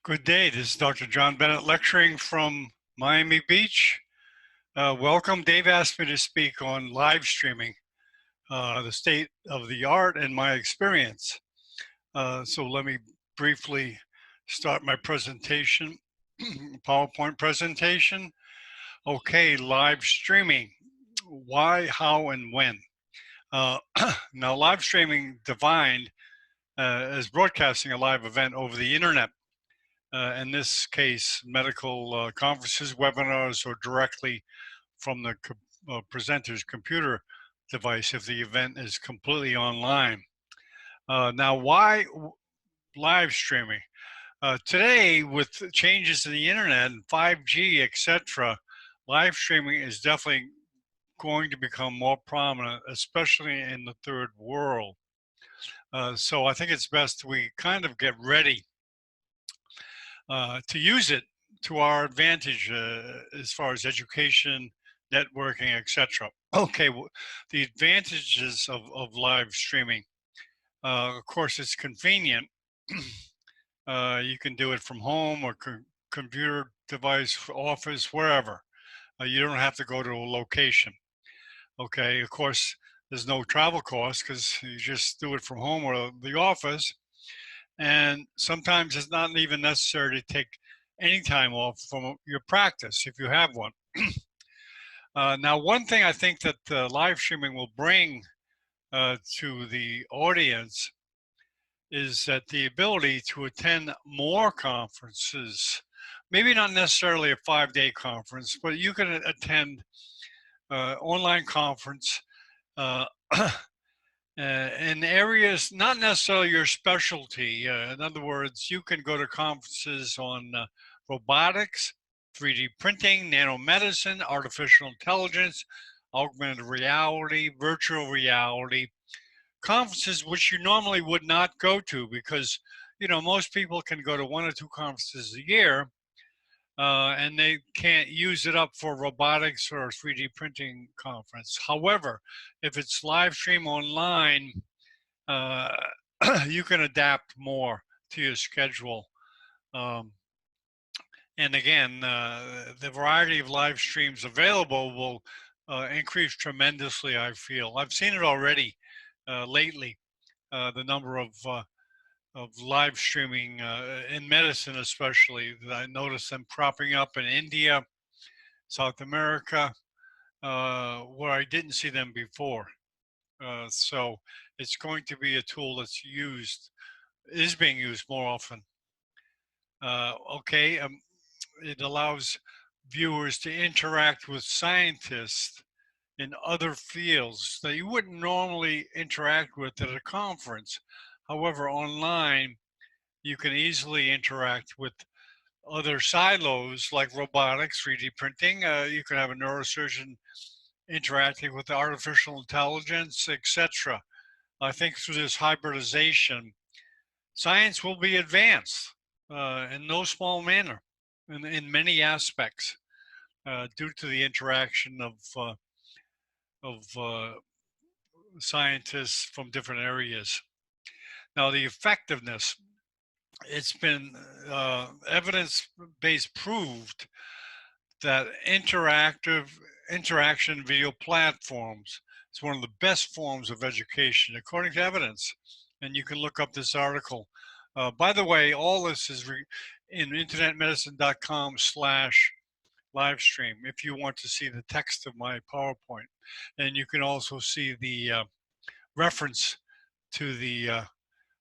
Good day. This is Dr. John Bennett lecturing from Miami Beach. Welcome. Dave asked me to speak on live streaming, the state of the art and my experience. So let me briefly start my presentation, PowerPoint presentation. Okay, live streaming. Why, how, and when? Now, live streaming defined as broadcasting a live event over the internet. In this case, medical conferences, webinars, or directly from the presenter's computer device if the event is completely online. Now, why live streaming? Today, with changes in the internet and 5G, etc., live streaming is definitely going to become more prominent, especially in the third world. So I think it's best we kind of get ready to use it to our advantage as far as education, networking, etc. Okay, well, the advantages of live streaming. Of course, it's convenient. You can do it from home or computer device, office, wherever. You don't have to go to a location. Okay, of course, there's no travel cost because you just do it from home or the office. And sometimes it's not even necessary to take any time off from your practice if you have one. Now, one thing I think that live streaming will bring to the audience is that the ability to attend more conferences, maybe not necessarily a 5-day conference, but you can attend online conference in areas not necessarily your specialty. In other words, you can go to conferences on robotics, 3D printing, nanomedicine, artificial intelligence, augmented reality, virtual reality, conferences which you normally would not go to because, you know, most people can go to 1 or 2 conferences a year and they can't use it up for robotics or a 3D printing conference. However, if it's live stream online, you can adapt more to your schedule. And again, the variety of live streams available will increase tremendously, I feel. I've seen it already lately, the number of live streaming in medicine especially. I noticed them cropping up in India, South America, where I didn't see them before. So it's going to be a tool that's is being used more often. Okay, it allows viewers to interact with scientists in other fields that you wouldn't normally interact with at a conference. However, online, you can easily interact with other silos like robotics, 3D printing. You can have a neurosurgeon interacting with artificial intelligence, etc. I think through this hybridization, science will be advanced in no small manner in many aspects due to the interaction of scientists from different areas. Now, the effectiveness, it's been evidence-based proved that interaction video platforms is one of the best forms of education, according to evidence. And you can look up this article. By the way, all this is in internetmedicine.com/livestream if you want to see the text of my PowerPoint. And you can also see the reference to the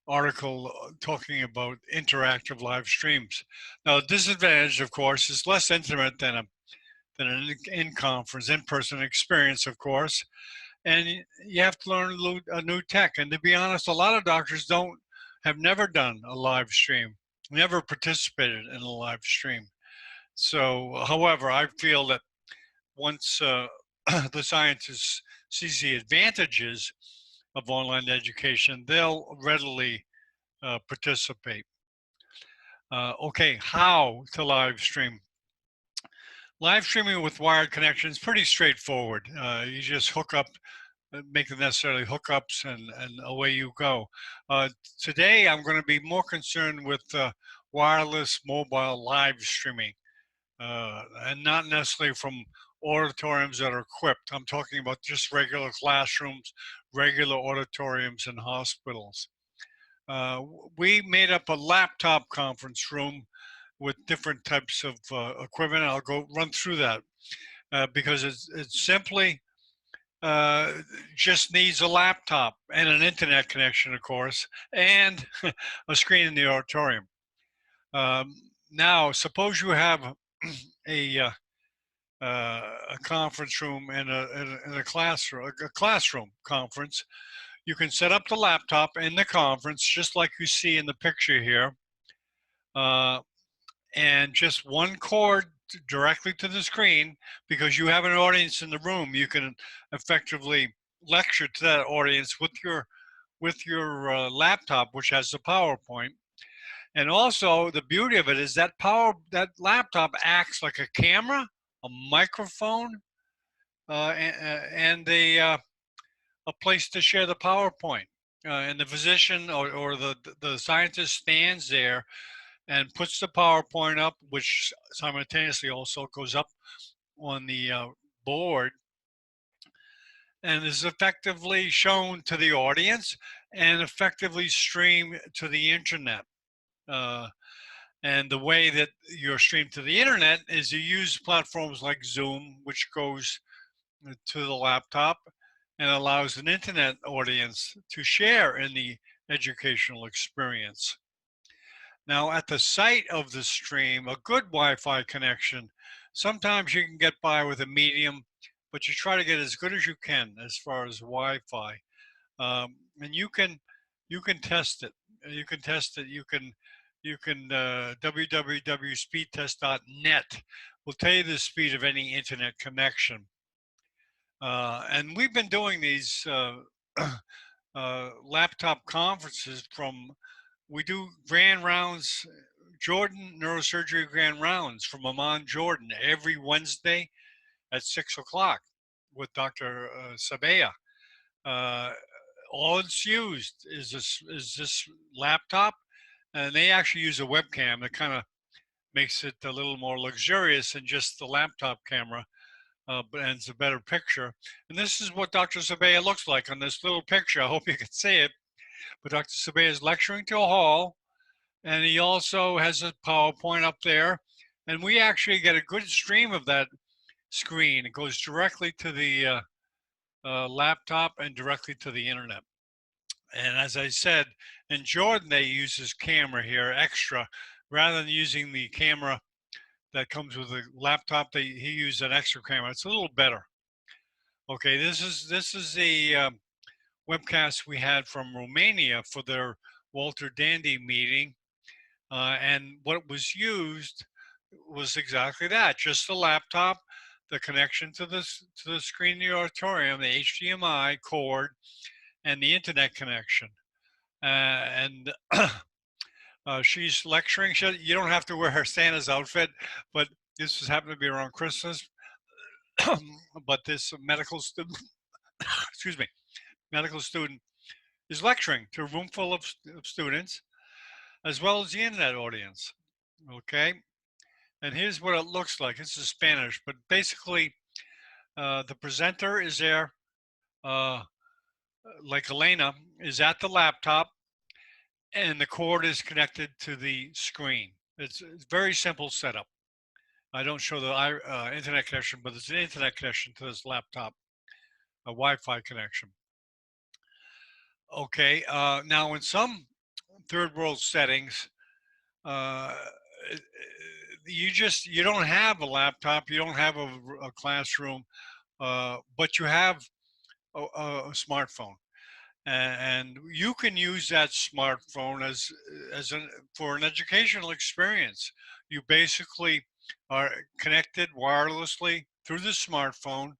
article talking about interactive live streams. Now, the disadvantage, of course, is less intimate than an in-conference, in-person experience, of course. And you have to learn a new tech. And to be honest, a lot of doctors have never done a live stream, never participated in a live stream. So, however, I feel that once the scientists see the advantages of online education, they'll readily participate. Okay, how to live stream? Live streaming with wired connection is pretty straightforward. You just hook up, make the necessary hookups, and away you go. Today, I'm going to be more concerned with wireless mobile live streaming, and not necessarily from auditoriums that are equipped. I'm talking about just regular classrooms, regular auditoriums in hospitals. We made up a laptop conference room with different types of equipment. I'll go run through that because it's simply just needs a laptop and an internet connection, of course, and a screen in the auditorium. Now, suppose you have a a conference room and a classroom conference. You can set up the laptop in the conference, just like you see in the picture here, and just one cord directly to the screen. Because you have an audience in the room, you can effectively lecture to that audience with your laptop, which has the PowerPoint. And also, the beauty of it is that laptop acts like a camera, a microphone, and a place to share the PowerPoint. And the physician or the scientist stands there and puts the PowerPoint up, which simultaneously also goes up on the board, and is effectively shown to the audience and effectively streamed to the internet. And the way that you're streamed to the internet is you use platforms like Zoom, which goes to the laptop and allows an internet audience to share in the educational experience. Now, at the site of the stream, a good Wi-Fi connection, sometimes you can get by with a medium, but you try to get as good as you can as far as Wi-Fi. And you can test it. You can test it. You can www.speedtest.net will tell you the speed of any internet connection. And we've been doing these laptop conferences we do grand rounds, Jordan Neurosurgery grand rounds from Amman, Jordan, every Wednesday at 6 o'clock with Dr. Sabea. All it's used is this laptop, and they actually use a webcam that kind of makes it a little more luxurious than just the laptop camera, and it's a better picture. And this is what Dr. Sabea looks like on this little picture. I hope you can see it. But Dr. Sabea is lecturing to a hall, and he also has a PowerPoint up there. And we actually get a good stream of that screen. It goes directly to the laptop and directly to the internet. And as I said, in Jordan, they use this camera here extra. Rather than using the camera that comes with the laptop, he used an extra camera. It's a little better. Okay, this is the webcast we had from Romania for their Walter Dandy meeting. And what was used was exactly that, just the laptop, the connection to the screen in the auditorium, the HDMI cord, and the internet connection. She's lecturing. You don't have to wear her Santa's outfit, but this has happened to be around Christmas. But this medical student, excuse me, medical student is lecturing to a room full of students, as well as the internet audience. Okay, and here's what it looks like. This is Spanish, but basically, the presenter is there, like Elena, is at the laptop, and the cord is connected to the screen. It's a very simple setup. I don't show the internet connection, but it's an internet connection to this laptop, a Wi-Fi connection. Okay, now in some third world settings, you don't have a laptop, you don't have a classroom, but you have a smartphone. And you can use that smartphone for an educational experience. You basically are connected wirelessly through the smartphone,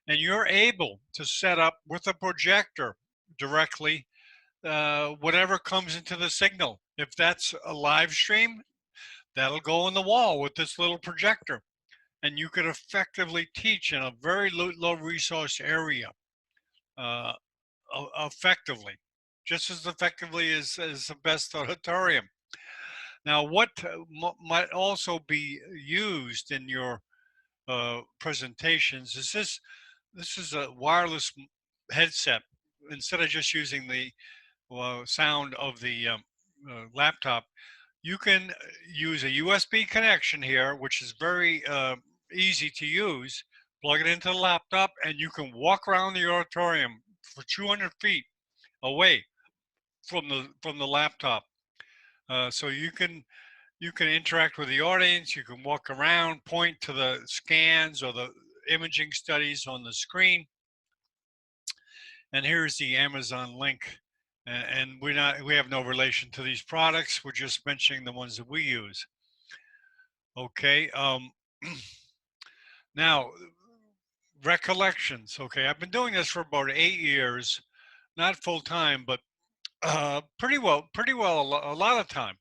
and you're able to set up with a projector directly whatever comes into the signal. If that's a live stream, that'll go on the wall with this little projector, and you could effectively teach in a very low resource area. Effectively, just as effectively as the best auditorium. Now, what might also be used in your presentations is this. This is a wireless headset. Instead of just using the sound of the laptop, you can use a USB connection here, which is very easy to use. Plug it into the laptop, and you can walk around the auditorium for 200 feet away from the laptop. So you can interact with the audience. You can walk around, point to the scans or the imaging studies on the screen. And here's the Amazon link. And we have no relation to these products. We're just mentioning the ones that we use. Okay. Now, recollections. Okay, I've been doing this for about 8 years, not full time, but pretty well, a lot of time.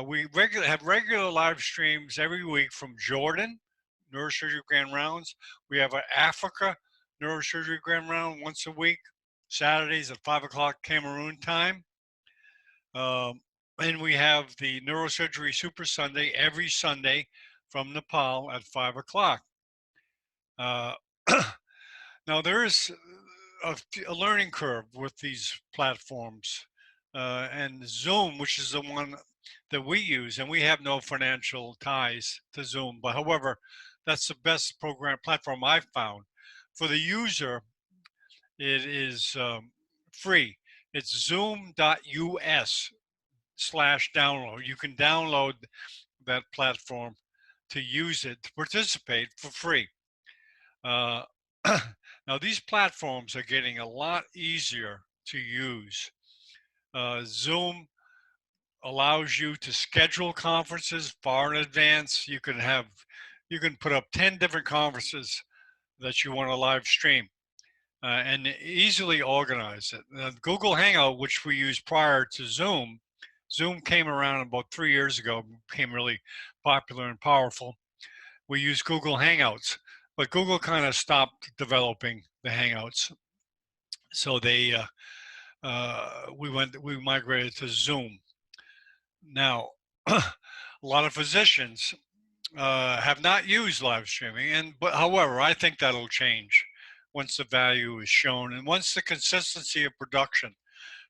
We have regular live streams every week from Jordan, Neurosurgery Grand Rounds. We have an Africa Neurosurgery Grand Round once a week, Saturdays at 5 o'clock Cameroon time. And we have the Neurosurgery Super Sunday every Sunday from Nepal at 5 o'clock. Now, there is a learning curve with these platforms. And Zoom, which is the one that we use, and we have no financial ties to Zoom, but however, that's the best platform I've found. For the user, it is free. It's zoom.us/download. You can download that platform to use it, to participate for free. Now, these platforms are getting a lot easier to use. Zoom allows you to schedule conferences far in advance. You can put up 10 different conferences that you want to live stream and easily organize it. Google Hangout, which we used prior to Zoom, Zoom came around about 3 years ago, became really popular and powerful. We use Google Hangouts, but Google kind of stopped developing the Hangouts. So we migrated to Zoom. Now, a lot of physicians have not used live streaming, but however, I think that'll change once the value is shown and once the consistency of production.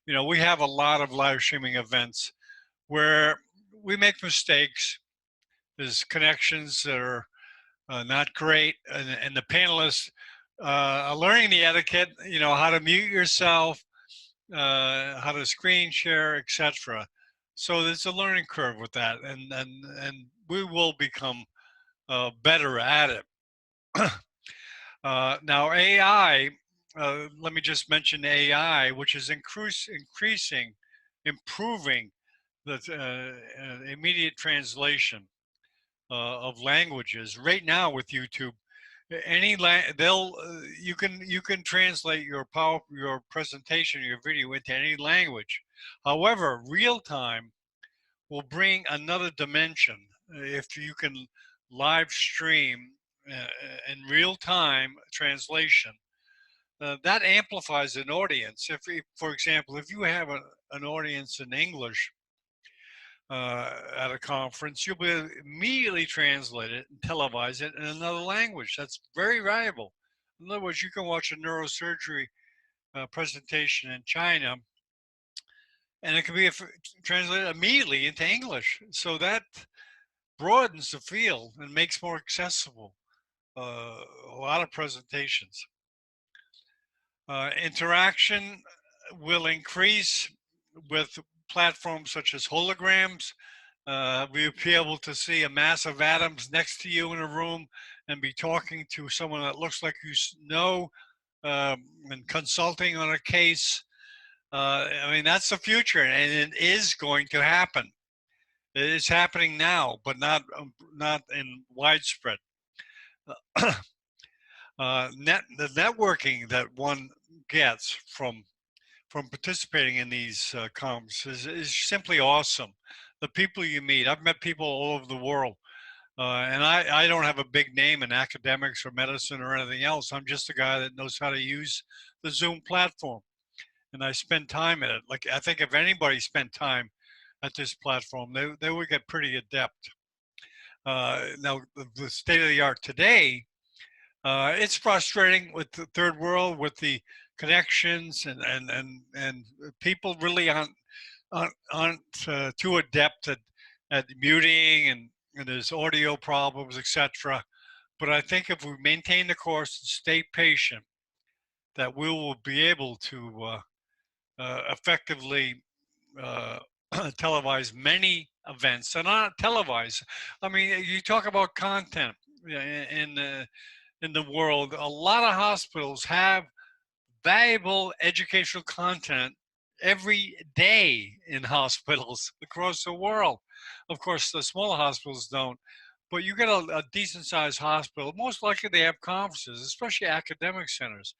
You know, we have a lot of live streaming events where we make mistakes. There's connections that are not great, and the panelists are learning the etiquette. You know, how to mute yourself, how to screen share, etc. So there's a learning curve with that, and we will become better at it. Now, AI, let me just mention AI, which is improving the immediate translation of languages. Right now with YouTube, you can translate your presentation, your video into any language. However, real time will bring another dimension. If you can live stream in real time translation, that amplifies an audience. For example, if you have an audience in English at a conference, you'll be immediately translate it and televise it in another language. That's very valuable. In other words, you can watch a neurosurgery presentation in China, and it can be translated immediately into English. So that broadens the field and makes more accessible a lot of presentations. Interaction will increase with platforms such as holograms. We'll be able to see a mass of atoms next to you in a room and be talking to someone that looks like you know, and consulting on a case. I mean, that's the future, and it is going to happen. It is happening now, but not in widespread. The networking that one gets from participating in these conferences is simply awesome. The people you meet, I've met people all over the world, and I don't have a big name in academics or medicine or anything else. I'm just a guy that knows how to use the Zoom platform, and I spend time in it. Like, I think if anybody spent time at this platform, they would get pretty adept. Now, the state of the art today, it's frustrating with the third world, with the connections, and people really aren't too adept at muting, and there's audio problems, etc. But I think if we maintain the course and stay patient, that we will be able to effectively uh, televise many events. They're not televised. I mean, you talk about content in the world. A lot of hospitals have valuable educational content every day in hospitals across the world. Of course, the smaller hospitals don't. But you get a decent sized hospital, most likely they have conferences, especially academic centers,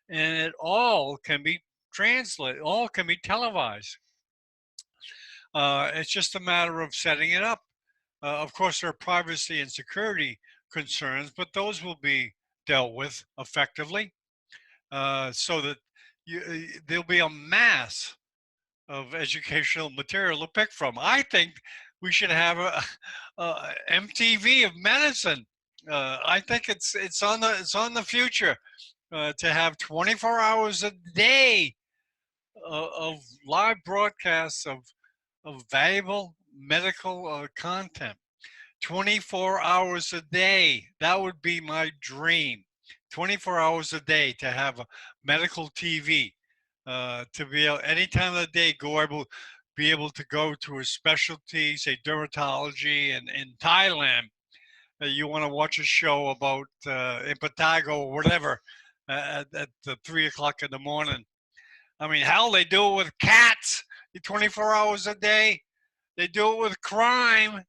and it all can be translated, all can be televised. It's just a matter of setting it up. Of course, there are privacy and security concerns, but those will be dealt with effectively, so that there'll be a mass of educational material to pick from. I think we should have a MTV of medicine. I think it's on the future, to have 24 hours a day of live broadcasts of valuable medical content. 24 hours a day. That would be my dream. 24 hours a day to have a medical TV, to be able, any time of the day, be able to go to a specialty, say dermatology in Thailand. You want to watch a show about impetigo or whatever at 3 o'clock in the morning. I mean, hell, they do it with cats 24 hours a day. They do it with crime.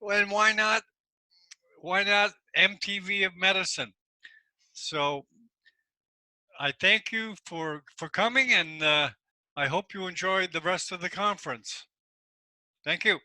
And why not? Why not MTV of medicine? So I thank you for coming, and I hope you enjoyed the rest of the conference. Thank you.